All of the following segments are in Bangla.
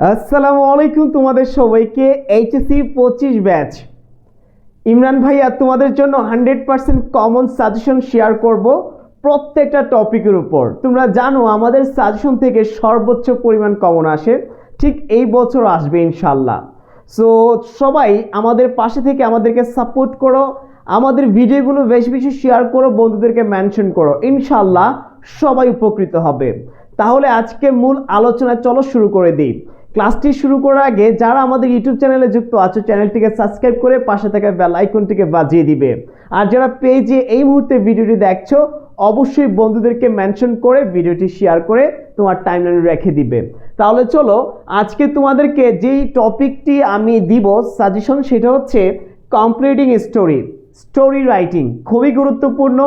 আসসালামু আলাইকুম তোমাদের সবাইকে। এইচএসসি 25 ব্যাচ ইমরান ভাইয়া তোমাদের জন্য 100% কমন সাজেশন শেয়ার করব প্রত্যেকটা টপিকের উপর। তোমরা জানো আমাদের সাজেশন থেকে সর্বোচ্চ পরিমাণ কমন আসে, ঠিক এই বছর আসবে ইনশাল্লাহ। সো সবাই আমাদের পাশে থেকে আমাদেরকে সাপোর্ট করো, আমাদের ভিডিওগুলো বেশি বেশি শেয়ার করো, বন্ধুদেরকে মেনশন করো, ইনশাল্লাহ সবাই উপকৃত হবে। তাহলে আজকে মূল আলোচনা চলো শুরু করে দিই। ক্লাসটি শুরু করার আগে যারা আমাদের ইউটিউব চ্যানেলে যুক্ত আছো চ্যানেলটিকে সাবস্ক্রাইব করে পাশে থাকা বেল আইকনটিকে বাজিয়ে দিবে। আর যারা পেজে এই মুহূর্তে ভিডিওটি দেখছো অবশ্যই বন্ধুদেরকে মেনশন করে ভিডিওটি শেয়ার করে তোমার টাইমলাইনে রেখে দিবে। তাহলে চলো আজকে তোমাদেরকে যেই টপিকটি আমি দিব সাজেশন সেটা হচ্ছে কমপ্লিটিং স্টোরি রাইটিং, খুবই গুরুত্বপূর্ণ।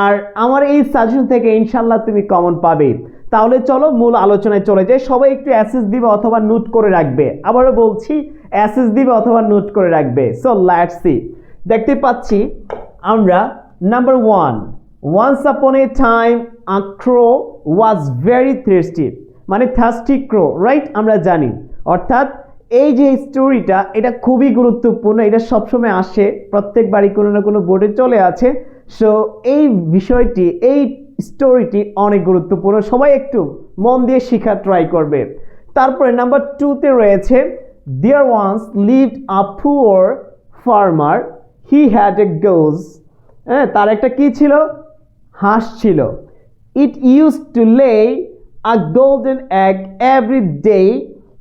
আর আমার এই সাজেশন থেকে ইনশাল্লাহ তুমি কমন পাবে। তাহলে চলো মূল আলোচনায় চলে যাই। সবাই একটু অ্যাসেস দিবে অথবা নোট করে রাখবে। আবারও বলছি, অ্যাসেস দিবে অথবা নোট করে রাখবে। So let's see. দেখতে পাচ্ছি আমরা number 1, once upon a time a crow was very thirsty, মানে থার্স্টি ক্রো, রাইট? আমরা জানি অর্থাৎ এই যে স্টোরিটা এটা খুবই গুরুত্বপূর্ণ, এটা সবসময় আসে, প্রত্যেকবারই কোনো না কোনো বোর্ডে চলে আছে। সো এই বিষয়টি, এই স্টোরিটি অনেক গুরুত্বপূর্ণ, সবাই একটু মন দিয়ে শেখা ট্রাই করবে। তারপরে নাম্বার 2তে রয়েছে there once lived a poor farmer, he had a goose. হ্যাঁ, তার একটা কি ছিল? হাঁস ছিল। ইট use to lay a golden egg every day,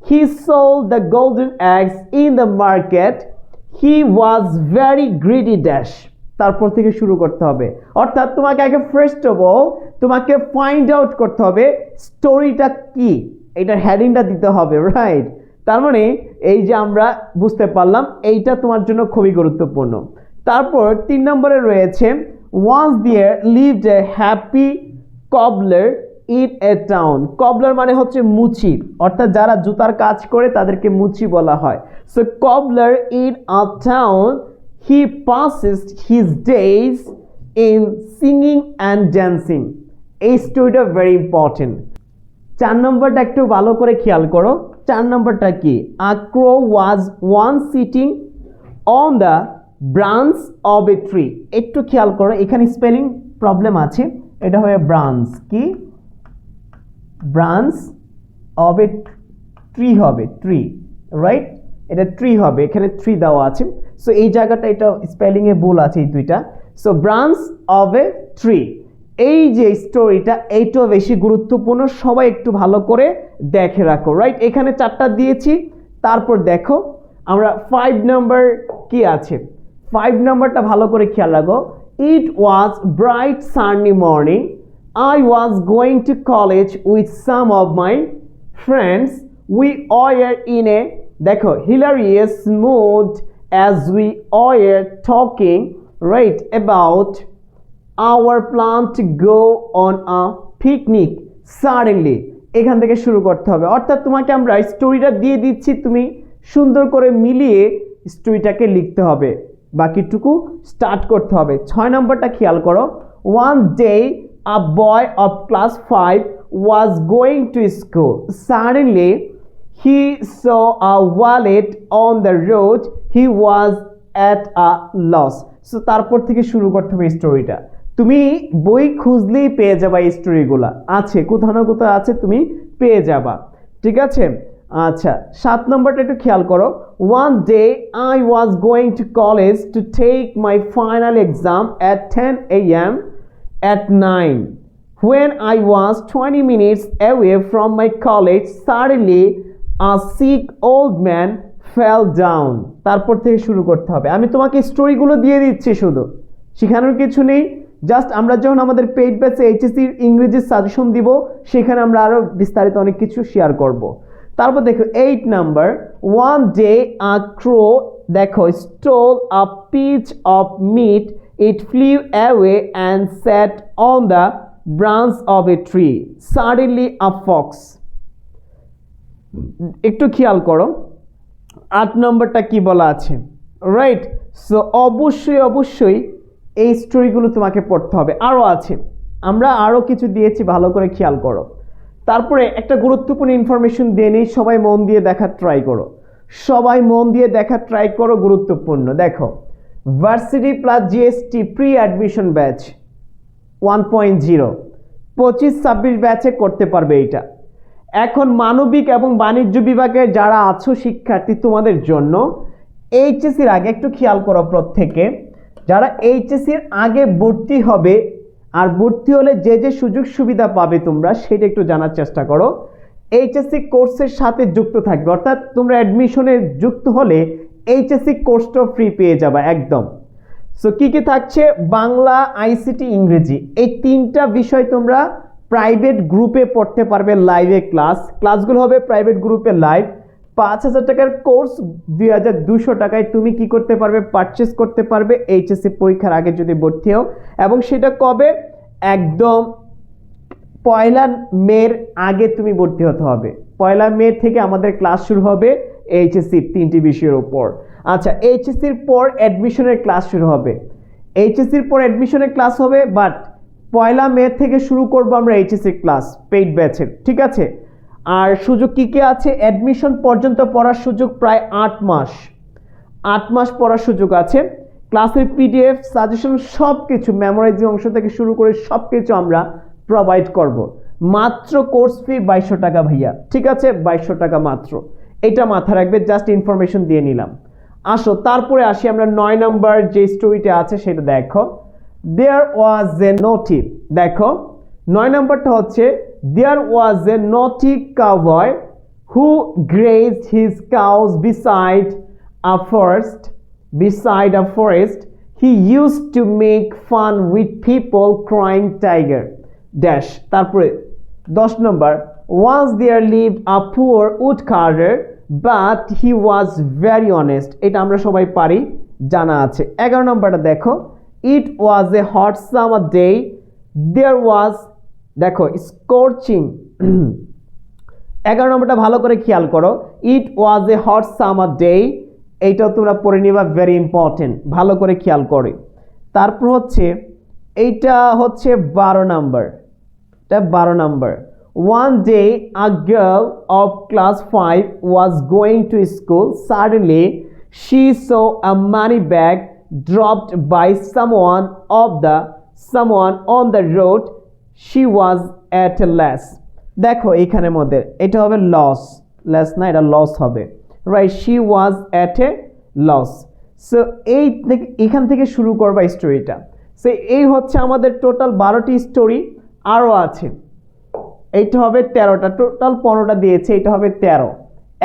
he sold the golden eggs in the market, he was very greedy dash. তারপর থেকে শুরু করতে হবে। অর্থাৎ তোমাকে আগে ফার্স্ট অফ অল তোমাকে ফাইন্ড আউট করতে হবে স্টোরিটা কি, এটার হেডিংটা দিতে হবে, রাইট? তার মানে এই যে আমরা বুঝতে পারলাম এইটা তোমার জন্য খুবই গুরুত্বপূর্ণ। তারপর 3 নম্বরে রয়েছে once there lived a happy cobbler in a town. Cobbler মানে হচ্ছে মুচি, অর্থাৎ যারা জুতার কাজ করে তাদেরকে মুচি বলা হয়। So কবলার in a town, he passes his days in singing and dancing. এই স্টোরিটা ভেরি ইম্পর্টেন্ট। 4 নম্বরটা একটু ভালো করে খেয়াল করো। 4 নম্বরটা কি? A crow was one sitting on the branch of a tree. একটু খেয়াল করো, এখানে স্পেলিং প্রবলেম আছে, এটা হবে ব্রাঞ্চ, কি ব্রাঞ্চ অফ এ ট্রি হবে, ট্রি, রাইট? এটা ট্রি হবে, এখানে ট্রি দেওয়া আছে। সো এই জায়গাটা এটা স্পেলিংয়ে ভুল আছে এই দুইটা। So branch of a tree, এই যে স্টোরিটা এইটাও বেশি গুরুত্বপূর্ণ, সবাই একটু ভালো করে দেখে রাখো, রাইট? এখানে 4টা দিয়েছি। তারপর দেখো আমরা 5 নম্বর কি আছে, 5 নম্বরটা ভালো করে খেয়াল রাখো। It was bright sunny morning, I was going to college with some of my friends. We were in a, দেখো, hilarious mood as we were talking, right, about our plan to go on a picnic. Suddenly, এখান থেকে শুরু করতে হবে। অর্থাৎ তোমাকে আমরা স্টোরিটা দিয়ে দিচ্ছি, তুমি সুন্দর করে মিলিয়ে স্টোরিটাকে লিখতে হবে, বাকিটুকু স্টার্ট করতে হবে। 6 নম্বরটা খেয়াল করো। One day a boy of class 5 was going to school. Suddenly, he saw a wallet on the road. He was at a loss. So তারপর থেকে শুরু করতে হবে স্টোরিটা। তুমি বই খুঁজলেই পেয়ে যাবা, এই স্টোরিগুলা আছে কোথাও না কোথাও আছে, তুমি পেয়ে যাবা, ঠিক আছে? আচ্ছা, 7 নম্বরটা একটু খেয়াল করো। One day I was going to college to take my final exam at 10 a.m. At 9, when I was 20 minutes away from my college, suddenly a sick old man fell down. তারপর থেকে শুরু করতে হবে। আমি তোমাকে স্টোরিগুলো দিয়ে দিচ্ছি, শুধু শেখানোর কিছু নেই। জাস্ট আমরা যখন আমাদের পেইড ব্যাচে এইচএসসির ইংরেজি সাজেশন দিব সেখানে আমরা আরও বিস্তারিত অনেক কিছু শেয়ার করব। তারপর দেখো 8 number, one day a crow, দেখো, stole a piece of meat, it flew away and sat on the branch of a tree. Suddenly a fox. একটু খেয়াল করো 8 নম্বরটা কি বলা আছে, রাইট? সো অবশ্যই এই স্টোরিগুলো তোমাকে পড়তে হবে। আরও আছে, আমরা আরও কিছু দিয়েছি, ভালো করে খেয়াল করো। তারপরে একটা গুরুত্বপূর্ণ ইনফরমেশন দিয়ে নিই, সবাই মন দিয়ে দেখার ট্রাই করো, সবাই মন দিয়ে দেখার ট্রাই করো, গুরুত্বপূর্ণ। দেখো, varsity plus GST pre admission batch 1.0 25-26 ব্যাচে করতে পারবে এইটা। এখন মানবিক এবং বাণিজ্য বিভাগের যারা আছো শিক্ষার্থী, তোমাদের জন্য এইচএসসির আগে একটু খেয়াল করো, প্রত্যেকে যারা এইচএসসির আগে ভর্তি হবে আর ভর্তি হলে যে যে সুযোগ সুবিধা পাবে তোমরা সেটা একটু জানার চেষ্টা করো। এইচএসসি কোর্সের সাথে যুক্ত থাকবে, অর্থাৎ তোমরা অ্যাডমিশনে যুক্ত হলে এইচএসসি কোর্সটাও ফ্রি পেয়ে যাবে একদম। সো কি কি থাকছে? বাংলা, আইসিটি, ইংরেজি, এই তিনটা বিষয় তোমরা প্রাইভেট গ্রুপে পড়তে পারবে। লাইভে ক্লাসগুলো হবে প্রাইভেট গ্রুপে লাইভ। 5,000 টাকার কোর্স 2,200 টাকায় তুমি কি করতে পারবে? পারচেস করতে পারবে এইচএসসি পরীক্ষার আগে যদি ভর্তি হও। এবং সেটা কবে? একদম 1 মের আগে তুমি ভর্তি হতে হবে। 1 মে থেকে আমাদের ক্লাস শুরু হবে এইচএসসির 3টি বিষয়ের উপর। আচ্ছা, এইচএসসির পর অ্যাডমিশনের ক্লাস শুরু হবে। এইচএসসির পর অ্যাডমিশনের ক্লাস হবে, বাট 1 মে থেকে শুরু করব আমরা এইচএসসি ক্লাস পেইড ব্যাচের, ঠিক আছে? আর সুযোগ কি কি আছে? অ্যাডমিশন পর্যন্ত পড়ার সুযোগ প্রায় 8 মাস পড়ার সুযোগ আছে। ক্লাসের পিডিএফ, সাজেশন, সব কিছু, মেমোরাইজিং অংশ থেকে শুরু করে সব কিছু আমরা প্রোভাইড করব। মাত্র কোর্স ফি 2200 টাকা ভাইয়া, ঠিক আছে? 2200 টাকা মাত্র, এটা মাথায় রাখবে, জাস্ট ইনফরমেশন দিয়ে নিলাম। আসো তারপরে আসি আমরা 9 নাম্বার যে স্টোরিটা আছে সেটা দেখো। দেয়ার ওয়াজ এ নটি, দেখো 9 নাম্বারটা হচ্ছে দেয়ার was a naughty cowboy who grazed his cows beside a forest. He used to make fun with people crying tiger dash। তারপরে 10 নম্বর, once there lived a poor woodcarver but he was very honest। এটা আমরা সবাই পারি, জানা আছে। 11 নম্বরটা দেখো, it was a hot summer day, there was, দেখো scorching 11 নম্বরটা ভালো করে খেয়াল করো, it was a hot summer day, এইটাও তোমরা পড়ে নিবা, ভেরি ইম্পর্টেন্ট, ভালো করে খেয়াল করে। তারপর হচ্ছে এইটা হচ্ছে 12 নাম্বার, এটা 12 number. One day a girl of class 5 was going to school. Suddenly she saw a money bag dropped by someone on the road. She was at a loss। দেখো এখানের মধ্যে এটা হবে লস না, এটা লস হবে, right? she was at a loss। So এখান থেকে শুরু করবা স্টোরিটা। সো এই হচ্ছে আমাদের টোটাল 12টি স্টোরি, আরও আছে। এইটা হবে 13টা, টোটাল 15টা দিয়েছে, এটা হবে 13।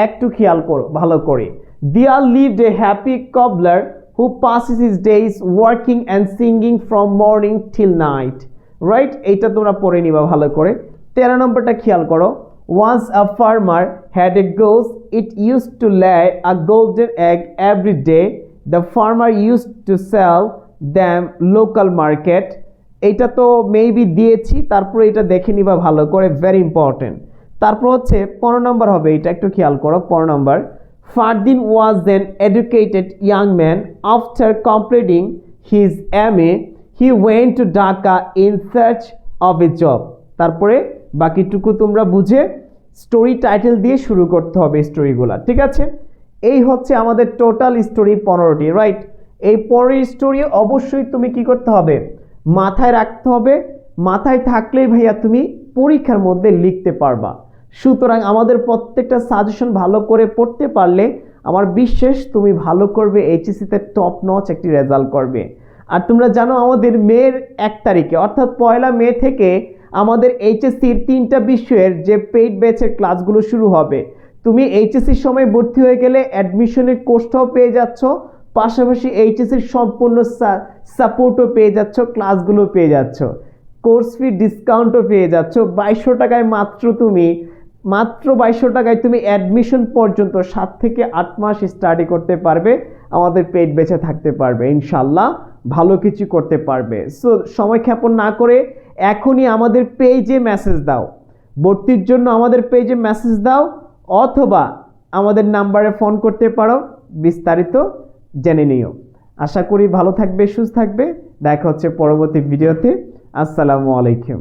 একটু খেয়াল করো ভালো করে। There lived a happy cobbler who passes his days working and singing from morning till night, right? এইটা তোমরা পড়ে নিবা ভালো করে। 13 নম্বরটা খেয়াল করো, once a farmer had a goose, it used to lay a golden egg every day. The farmer used to sell them local market। এইটা তো মেবি দিয়েছি, তারপরে এটা দেখে নিবা ভালো করে, ভেরি ইম্পর্টেন্ট। তারপর হচ্ছে 15 নম্বর হবে, এটা একটু খেয়াল করো। 15 নম্বর, Fardin was an educated young man. After completing his MA, he went to Dhaka in search of a job। তারপরে বাকিটুকু তোমরা বুঝে স্টোরি টাইটেল দিয়ে শুরু করতে হবে স্টোরিগুলা, ঠিক আছে? এই হচ্ছে আমাদের টোটাল স্টোরি 15টি, রাইট? এই 15 স্টোরি অবশ্যই তুমি কি করতে হবে? মাথায় রাখতে হবে। মাথায় থাকলেই ভাইয়া তুমি পরীক্ষার মধ্যে লিখতে পারবা। সুতরাং আমাদের প্রত্যেকটা সাজেশন ভালো করে পড়তে পারলে আমার বিশ্বাস তুমি ভালো করবে, এইচএসসিতে টপ নচ একটি রেজাল্ট করবে। আর তোমরা জানো আমাদের মের 1 তারিখে অর্থাৎ 1 মে থেকে আমাদের এইচএসসির 3টা বিষয়ের যে পেইড ব্যাচের ক্লাসগুলো শুরু হবে। তুমি এইচএসসির সময় ভর্তি হয়ে গেলে অ্যাডমিশনের কোর্সটাও পেয়ে যাচ্ছ, পাশাপাশি এইচএসসির সম্পূর্ণ সাপোর্টও পেয়ে যাচ্ছ, ক্লাসগুলো পেয়ে যাচ্ছ, কোর্স ফি ডিসকাউন্টও পেয়ে যাচ্ছ। 2200 টাকায় মাত্র 2200 টাকায় তুমি অ্যাডমিশন পর্যন্ত 7 থেকে 8 মাস স্টাডি করতে পারবে, আমাদের পেইড ব্যাচে থাকতে পারবে, ইনশাল্লাহ ভালো কিছু করতে পারবে। সো সময় ক্ষেপণ না করে এখনই আমাদের পেজে মেসেজ দাও, ভর্তির জন্য আমাদের পেজে মেসেজ দাও, অথবা আমাদের নাম্বারে ফোন করতে পারো, বিস্তারিত জেনে নিও। আশা করি ভালো থাকবে, সুস্থ থাকবে। দেখা হচ্ছে পরবর্তী ভিডিওতে। আসসালামু আলাইকুম।